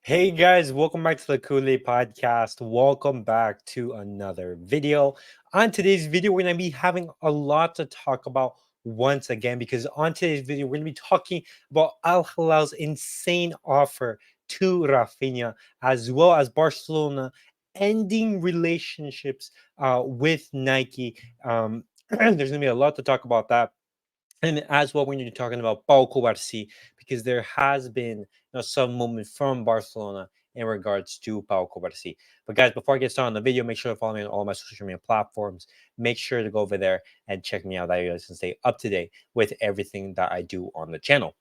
Hey guys, welcome back to the Kool-Aid Podcast. Welcome back to another video. On today's video, we're going to be having a lot to talk about once again because on today's video, we're going to be talking about Al Hilal's insane offer to Rafinha, as well as Barcelona ending relationships with Nike. There's going to be a lot to talk about that. And as well, when you're talking about Pau Cubarsí, because there has been some movement from Barcelona in regards to Pau Cubarsí. But guys, before I get started on the video, make sure to follow me on all my social media platforms. Make sure to go over there and check me out. That you guys can stay up to date with everything that I do on the channel.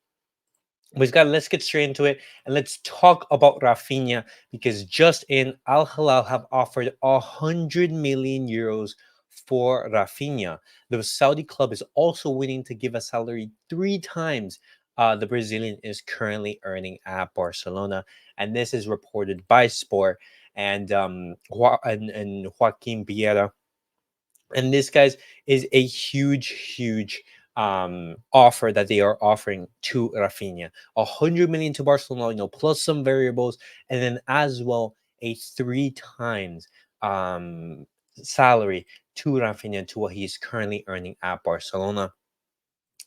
Let's get straight into it and let's talk about Rafinha because just in Al Hilal have offered 100 million euros for Rafinha. The Saudi club is also willing to give a salary three times the Brazilian is currently earning at Barcelona, and this is reported by Sport and Joaquin Vieira. And this, guys, is a huge offer that they are offering to Rafinha. 100 million to Barcelona, plus some variables, and then as well a three times salary to Rafinha to what he's currently earning at Barcelona.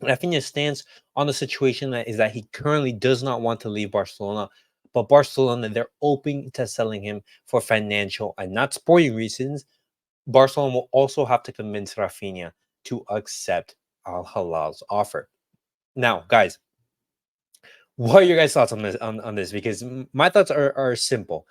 Rafinha stands on the situation that is that he currently does not want to leave Barcelona, but Barcelona, they're open to selling him for financial and not sporting reasons. Barcelona will also have to convince Rafinha to accept Al Hilal's offer. Now, guys, what are your guys' thoughts on this? On this, because my thoughts are simple.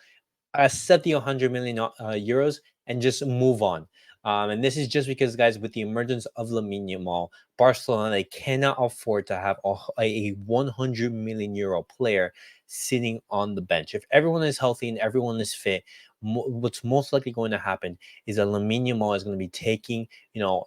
Accept the 100 million euros and just move on. And this is just because, guys, with the emergence of Lamine Yamal, Barcelona, they cannot afford to have a 100 million euro player sitting on the bench. If everyone is healthy and everyone is fit, what's most likely going to happen is that Lamine Yamal is going to be taking,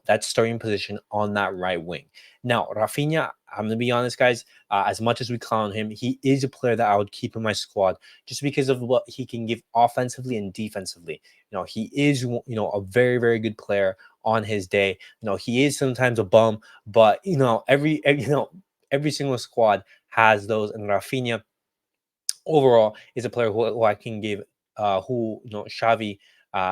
that starting position on that right wing. Now, Rafinha, I'm going to be honest, guys, as much as we clown him, he is a player that I would keep in my squad just because of what he can give offensively and defensively. He is, a very, very good player on his day. He is sometimes a bum, but every single squad has those, and Rafinha overall is a player who I can give, who Xavi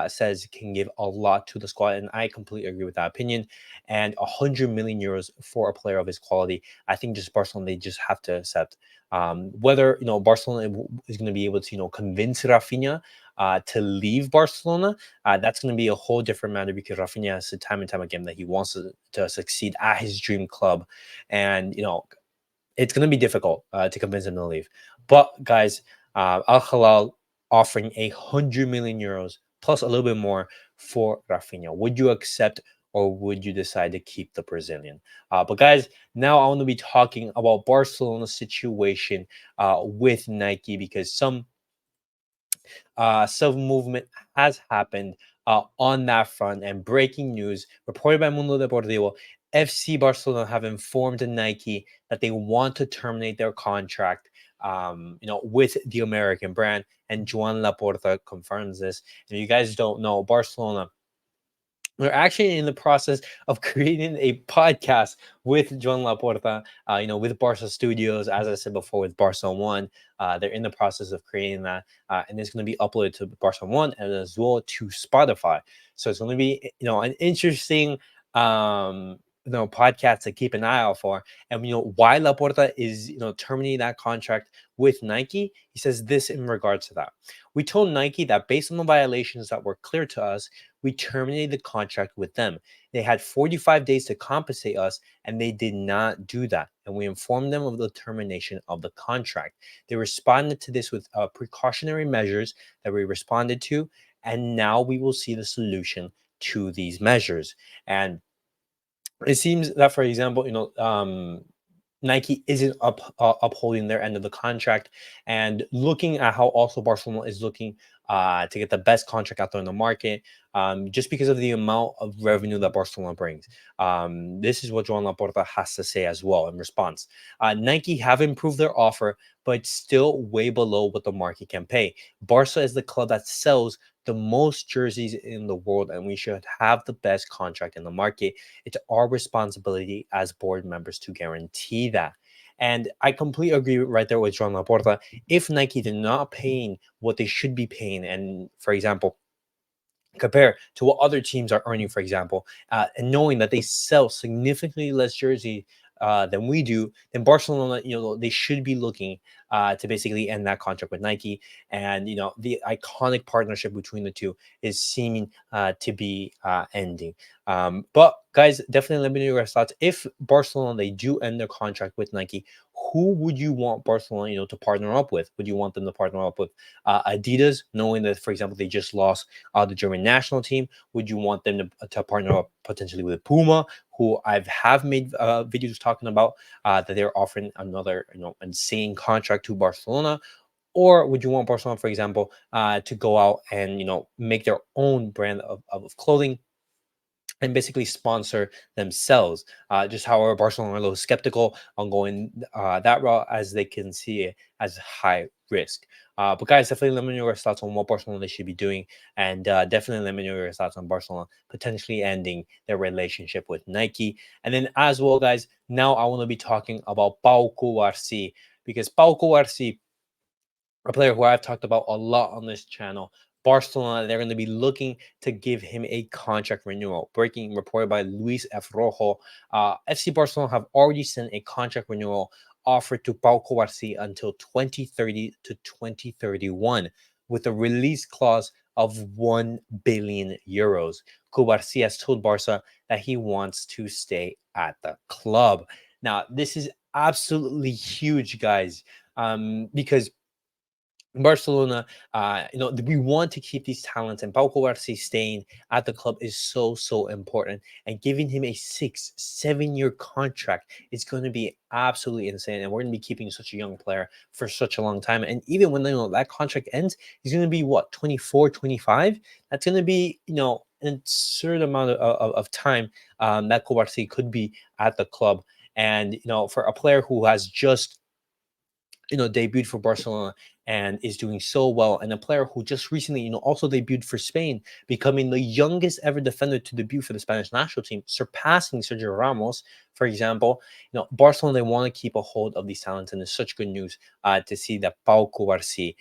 says can give a lot to the squad, and I completely agree with that opinion. And 100 million euros for a player of his quality, I think just Barcelona, they just have to accept. Whether Barcelona is going to be able to convince Rafinha to leave Barcelona, that's going to be a whole different matter because Rafinha has said time and time again that he wants to succeed at his dream club, and it's going to be difficult to convince him to leave. But guys, Al Hilal offering 100 million euros plus a little bit more for Rafinha. Would you accept or would you decide to keep the Brazilian? But guys, now I want to be talking about Barcelona's situation with Nike because some movement has happened on that front. And breaking news reported by Mundo Deportivo, FC Barcelona have informed Nike that they want to terminate their contract, with the American brand. And Joan Laporta confirms this. And if you guys don't know, Barcelona, we're actually in the process of creating a podcast with John Laporta, with Barca Studios, as I said before, with Barca One. They're in the process of creating that, and it's going to be uploaded to Barca One and as well to Spotify. So it's going to be, an interesting, podcast to keep an eye out for. And why Laporta is, terminating that contract with Nike. He says this in regards to that. We told Nike that based on the violations that were clear to us, we terminated the contract with them. They had 45 days to compensate us, and they did not do that. And we informed them of the termination of the contract. They responded to this with precautionary measures that we responded to, and now we will see the solution to these measures. And it seems that, for example, Nike isn't upholding their end of the contract, and looking at how also Barcelona is looking to get the best contract out there in the market, just because of the amount of revenue that Barcelona brings. This is what Joan Laporta has to say as well in response. Nike have improved their offer, but it's still way below what the market can pay. Barca is the club that sells the most jerseys in the world, and we should have the best contract in the market. It's our responsibility as board members to guarantee that. And I completely agree right there with Joan Laporta. If Nike did not paying what they should be paying, and for example, compare to what other teams are earning, for example, and knowing that they sell significantly less jersey than we do, then Barcelona, they should be looking to basically end that contract with Nike. And the iconic partnership between the two is seeming to be ending. But guys, definitely let me know your thoughts. If Barcelona they do end their contract with Nike, who would you want Barcelona, to partner up with? Would you want them to partner up with Adidas, knowing that, for example, they just lost the German national team? Would you want them to partner up potentially with Puma, who have made videos talking about that they're offering another insane contract to Barcelona? Or would you want Barcelona, for example, to go out and make their own brand of clothing and basically sponsor themselves? Just however, Barcelona are a little skeptical on going that route, as they can see it as high risk. But guys, definitely let me know your thoughts on what Barcelona they should be doing, and definitely let me know your thoughts on Barcelona potentially ending their relationship with Nike. And then as well, guys, now I want to be talking about Pau Cubarsí, because Pau Cubarsí, a player who I've talked about a lot on this channel. Barcelona, they're going to be looking to give him a contract renewal. Breaking reported by Luis F. Rojo, FC Barcelona have already sent a contract renewal offer to Pau Cubarsí until 2030 to 2031, with a release clause of 1 billion euros. Cubarsí has told Barca that he wants to stay at the club. Now, this is absolutely huge, guys, because Barcelona, we want to keep these talents, and Pau Cubarsí staying at the club is so important. And giving him a 6-7 year contract is going to be absolutely insane. And we're going to be keeping such a young player for such a long time. And even when that contract ends, he's going to be what, 24, 25? That's going to be an absurd amount of time that Cubarsí could be at the club. And for a player who has just debuted for Barcelona and is doing so well, and a player who just recently, also debuted for Spain, becoming the youngest ever defender to debut for the Spanish national team, surpassing Sergio Ramos, for example. Barcelona, they want to keep a hold of these talents, and it's such good news to see that Pau Cubarsí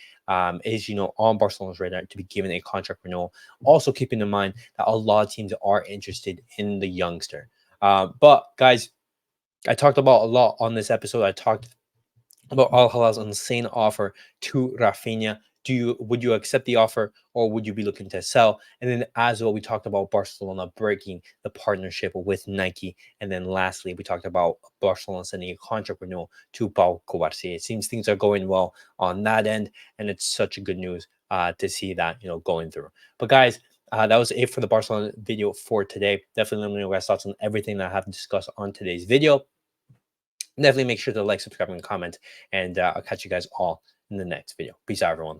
is, on Barcelona's radar to be given a contract renewal. Also, keeping in mind that a lot of teams are interested in the youngster. But guys, I talked about a lot on this episode. I talked about Al Hilal's insane offer to Rafinha. Would you accept the offer, or would you be looking to sell? And then as well, we talked about Barcelona breaking the partnership with Nike. And then lastly, we talked about Barcelona sending a contract renewal to Pau Cubarsí. It seems things are going well on that end, and it's such a good news to see that going through. But guys, that was it for the Barcelona video for today. Definitely let me know your guys' thoughts on everything that I have discussed on today's video. Definitely make sure to like, subscribe, and comment. And I'll catch you guys all in the next video. Peace out, everyone.